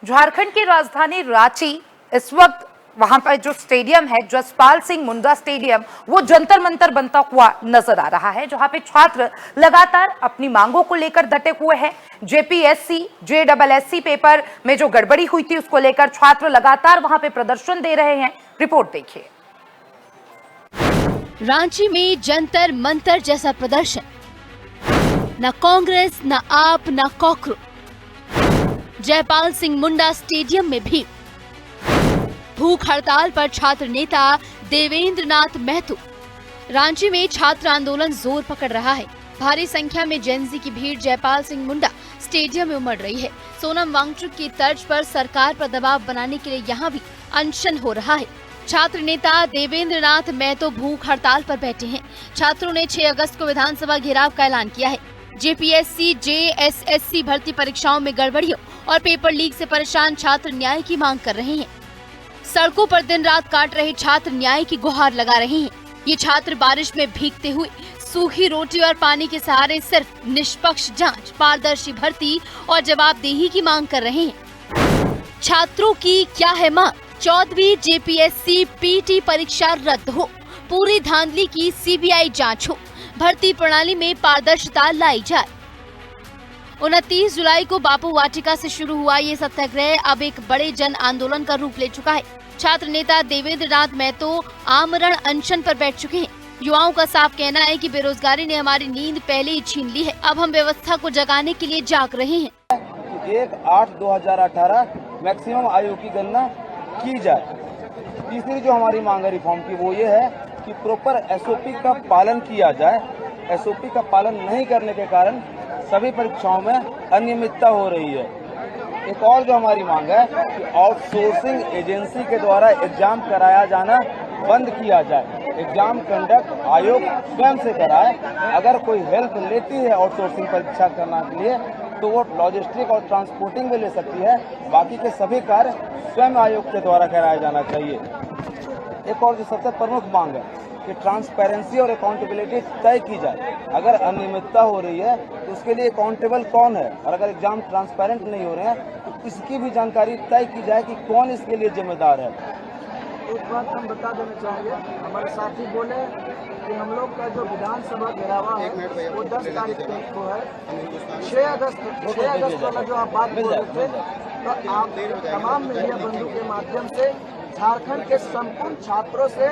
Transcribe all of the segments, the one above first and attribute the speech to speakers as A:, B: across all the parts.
A: झारखंड की राजधानी रांची इस वक्त वहां पर जो स्टेडियम है जसपाल सिंह मुंडा स्टेडियम वो जंतर मंतर बनता हुआ नजर आ रहा है, जहां पे छात्र लगातार अपनी मांगों को लेकर डटे हुए हैं। जेपीएससी जेएसएससी पेपर में जो गड़बड़ी हुई थी उसको लेकर छात्र लगातार वहां पे प्रदर्शन दे रहे हैं। रिपोर्ट देखिए।
B: रांची में जंतर मंतर जैसा प्रदर्शन, न कांग्रेस न आप न कॉकरोच। जयपाल सिंह मुंडा स्टेडियम में भी भूख हड़ताल पर छात्र नेता देवेंद्र नाथ महतो। रांची में छात्र आंदोलन जोर पकड़ रहा है। भारी संख्या में जेनजी की भीड़ जयपाल सिंह मुंडा स्टेडियम में उमड़ रही है। सोनम वांगचुक की तर्ज पर सरकार पर दबाव बनाने के लिए यहाँ भी अनशन हो रहा है। छात्र नेता देवेंद्र नाथ महतो भूख हड़ताल पर बैठे हैं। छात्रों ने 6 अगस्त को विधानसभा घेराव का ऐलान किया है। जेपीएससी जेएसएससी भर्ती परीक्षाओं में गड़बड़ियों और पेपर लीक से परेशान छात्र न्याय की मांग कर रहे हैं। सड़कों पर दिन रात काट रहे छात्र न्याय की गुहार लगा रहे हैं। ये छात्र बारिश में भीगते हुए सूखी रोटी और पानी के सहारे सिर्फ निष्पक्ष जांच, पारदर्शी भर्ती और जवाबदेही की मांग कर रहे हैं। छात्रों की क्या है मांग? 14वीं जेपीएससी पीटी परीक्षा रद्द हो, पूरी धांधली की सीबीआई जांच हो, भर्ती प्रणाली में पारदर्शिता लाई जाए। 29 जुलाई को बापू वाटिका से शुरू हुआ ये सत्याग्रह अब एक बड़े जन आंदोलन का रूप ले चुका है। छात्र नेता देवेंद्र नाथ महतो आमरण अनशन पर बैठ चुके हैं। युवाओं का साफ कहना है कि बेरोजगारी ने हमारी नींद पहले ही छीन ली है। अब हम व्यवस्था को जगाने के लिए जाग रहे हैं।
C: 1/8/2018 मैक्सिमम आयु की गणना की जाए। तीसरी जो हमारी मांग है रिफॉर्म की वो ये है कि प्रॉपर एसओपी का पालन किया जाए। एसओपी का पालन नहीं करने के कारण सभी परीक्षाओं में अनियमितता हो रही है। एक और जो हमारी मांग है कि आउटसोर्सिंग एजेंसी के द्वारा एग्जाम कराया जाना बंद किया जाए। एग्जाम कंडक्ट आयोग स्वयं से कराए। अगर कोई हेल्प लेती है आउटसोर्सिंग परीक्षा करने के लिए तो वो लॉजिस्टिक और ट्रांसपोर्टिंग में ले सकती है। बाकी के सभी कार्य स्वयं आयोग के द्वारा कराया जाना चाहिए। एक और जो सबसे प्रमुख मांग है कि ट्रांसपेरेंसी और अकाउंटेबिलिटी तय की जाए। अगर अनियमितता हो रही है तो उसके लिए अकाउंटेबल कौन है, और अगर एग्जाम ट्रांसपेरेंट नहीं हो रहे हैं तो इसकी भी जानकारी तय की जाए कि कौन इसके लिए जिम्मेदार है।
D: एक बात हम बता देना चाहेंगे, हमारे साथी बोले कि हम लोग का जो विधानसभा घेरावा है वो 10 तारीख को है। 6 अगस्त वाला जो आप बात बोल रहे थे, तो आप तमाम मीडिया बंधु के माध्यम से झारखंड के संपूर्ण छात्रों से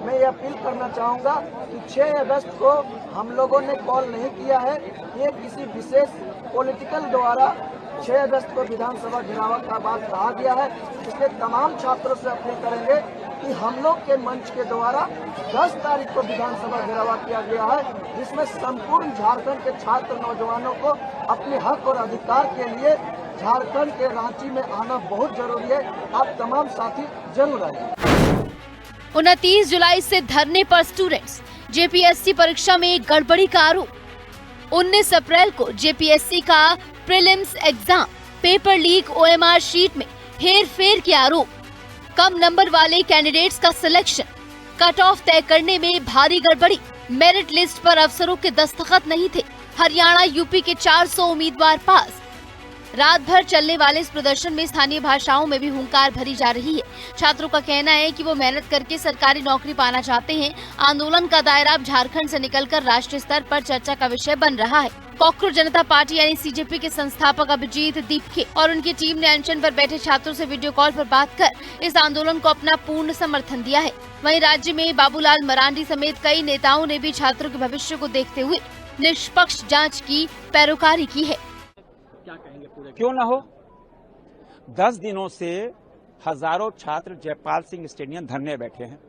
D: मैं ये अपील करना चाहूँगा कि 6 अगस्त को हम लोगों ने कॉल नहीं किया है। ये किसी विशेष पॉलिटिकल द्वारा 6 अगस्त को विधानसभा घेराव का बात कहा गया है। इसलिए तमाम छात्रों से अपील करेंगे कि हम लोग के मंच के द्वारा 10 तारीख को विधानसभा घेराव किया गया है, जिसमें संपूर्ण झारखंड के छात्र नौजवानों को अपने हक और अधिकार के लिए झारखंड के रांची में आना बहुत जरूरी है। आप तमाम साथी जरूर आइए।
B: 29 जुलाई से धरने पर स्टूडेंट्स। जेपीएससी परीक्षा में गड़बड़ी का आरोप। 19 अप्रैल को जेपीएससी का prelims exam paper leak, OMR sheet में हेर-फेर के आरोप। कम नंबर वाले कैंडिडेट्स का सिलेक्शन, कट ऑफ तय करने में भारी गड़बड़ी। मेरिट लिस्ट पर अफसरों के दस्तखत नहीं थे। हरियाणा यूपी के 400 उम्मीदवार पास। रात भर चलने वाले इस प्रदर्शन में स्थानीय भाषाओं में भी हुंकार भरी जा रही है। छात्रों का कहना है कि वो मेहनत करके सरकारी नौकरी पाना चाहते हैं। आंदोलन का दायरा अब झारखंड से निकलकर राष्ट्रीय स्तर पर चर्चा का विषय बन रहा है। कॉकरोच जनता पार्टी यानी सीजेपी के संस्थापक अभिजीत दीपके और उनकी टीम ने अनशन पर बैठे छात्रों से वीडियो कॉल पर बात कर इस आंदोलन को अपना पूर्ण समर्थन दिया है। वहीं राज्य में बाबूलाल मरांडी समेत कई नेताओं ने भी छात्रों के भविष्य को देखते हुए निष्पक्ष जाँच की पैरोकारी की है।
E: क्या कहेंगे पूरे? क्यों ना हो, 10 दिनों से हजारों छात्र जयपाल सिंह स्टेडियम धरने बैठे हैं।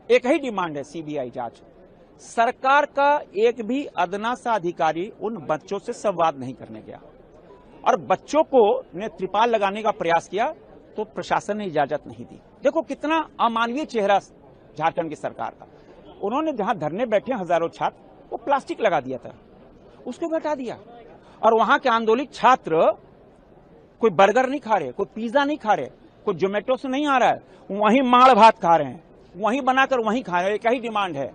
E: एक ही डिमांड है, सीबीआई जांच। सरकार का एक भी अदना सा अधिकारी उन बच्चों से संवाद नहीं करने गया और बच्चों को ने त्रिपाल लगाने का प्रयास किया तो प्रशासन ने इजाजत नहीं दी। देखो कितना अमानवीय चेहरा झारखंड की सरकार का। उन्होंने जहां धरने बैठे हजारों छात्र, वो प्लास्टिक लगा दिया था, उसको हटा दिया। और वहां के आंदोलित छात्र कोई बर्गर नहीं खा रहे, कोई पिज्जा नहीं खा रहे, कोई जोमेटो से नहीं आ रहा है, वहीं माड़ भात खा रहे हैं, वहीं बनाकर वहीं खा रहे हैं। एक ही डिमांड है,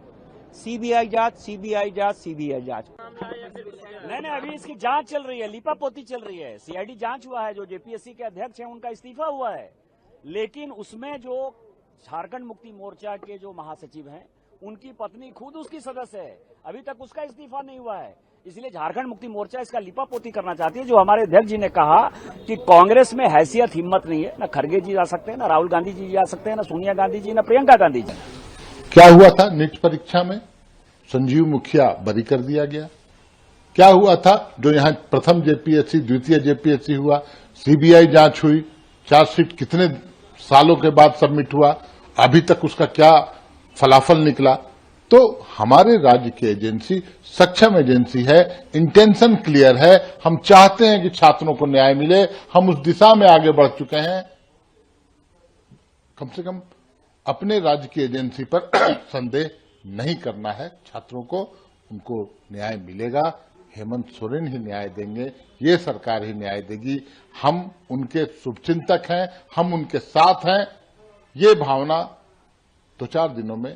E: सीबीआई जांच, सीबीआई जांच, सीबीआई जांच। नहीं, अभी इसकी जांच चल रही है, लीपापोती चल रही है। सीआईडी जांच हुआ है, जो जेपीएससी के अध्यक्ष हैं उनका इस्तीफा हुआ है, लेकिन उसमें जो झारखंड मुक्ति मोर्चा के जो महासचिव हैं उनकी पत्नी खुद उसकी सदस्य है, अभी तक उसका इस्तीफा नहीं हुआ है। इसलिए झारखंड मुक्ति मोर्चा इसका लिपापोती करना चाहती है। जो हमारे अध्यक्ष जी ने कहा कि कांग्रेस में हैसियत हिम्मत नहीं है, न खड़गे जी जा सकते हैं, न राहुल गांधी जी जा सकते हैं, न सोनिया गांधी जी, न प्रियंका गांधी जी।
F: क्या हुआ था नीट परीक्षा में? संजीव मुखिया बरी कर दिया गया। क्या हुआ था जो यहां प्रथम जेपीएससी, द्वितीय जेपीएससी हुआ, सीबीआई जांच हुई, चार्जशीट कितने सालों के बाद सबमिट हुआ, अभी तक उसका क्या फलाफल निकला? तो हमारे राज्य की एजेंसी सक्षम एजेंसी है, इंटेंशन क्लियर है, हम चाहते हैं कि छात्रों को न्याय मिले, हम उस दिशा में आगे बढ़ चुके हैं। कम से कम अपने राज्य की एजेंसी पर संदेह नहीं करना है। छात्रों को, उनको न्याय मिलेगा। हेमंत सोरेन ही न्याय देंगे, ये सरकार ही न्याय देगी। हम उनके शुभचिंतक हैं, हम उनके साथ हैं। ये भावना 2-4 दिनों में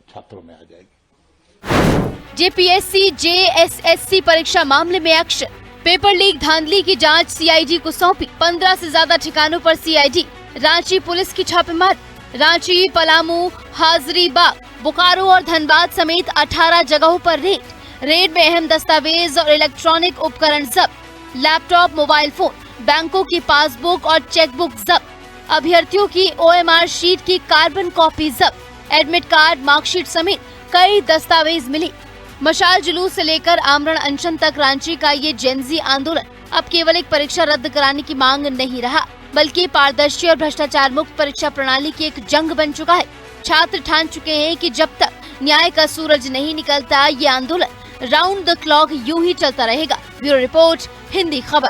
F: छात्रों में आ जाएगी।
B: जेपीएससी जेएसएससी परीक्षा मामले में एक्शन, पेपर लीक धांधली की जांच सीआईडी को सौंपी। 15 से ज्यादा ठिकानों पर सीआईडी, रांची पुलिस की छापेमारी। रांची, पलामू, हाजरीबाग, बोकारो और धनबाद समेत 18 जगहों पर रेड में अहम दस्तावेज और इलेक्ट्रॉनिक उपकरण जब्त। लैपटॉप, मोबाइल फोन, बैंकों की पासबुक और चेकबुक जब्त। अभ्यर्थियों की ओएमआर शीट की कार्बन कॉपी जब्त। एडमिट कार्ड, मार्कशीट समेत कई दस्तावेज मिली। मशाल जुलूस से लेकर आमरण अनशन तक रांची का ये जेनजी आंदोलन अब केवल एक परीक्षा रद्द कराने की मांग नहीं रहा, बल्कि पारदर्शी और भ्रष्टाचार मुक्त परीक्षा प्रणाली की एक जंग बन चुका है। छात्र ठान चुके हैं कि जब तक न्याय का सूरज नहीं निकलता, ये आंदोलन राउंड द क्लॉक यूं ही चलता रहेगा। ब्यूरो रिपोर्ट, हिंदी खबर।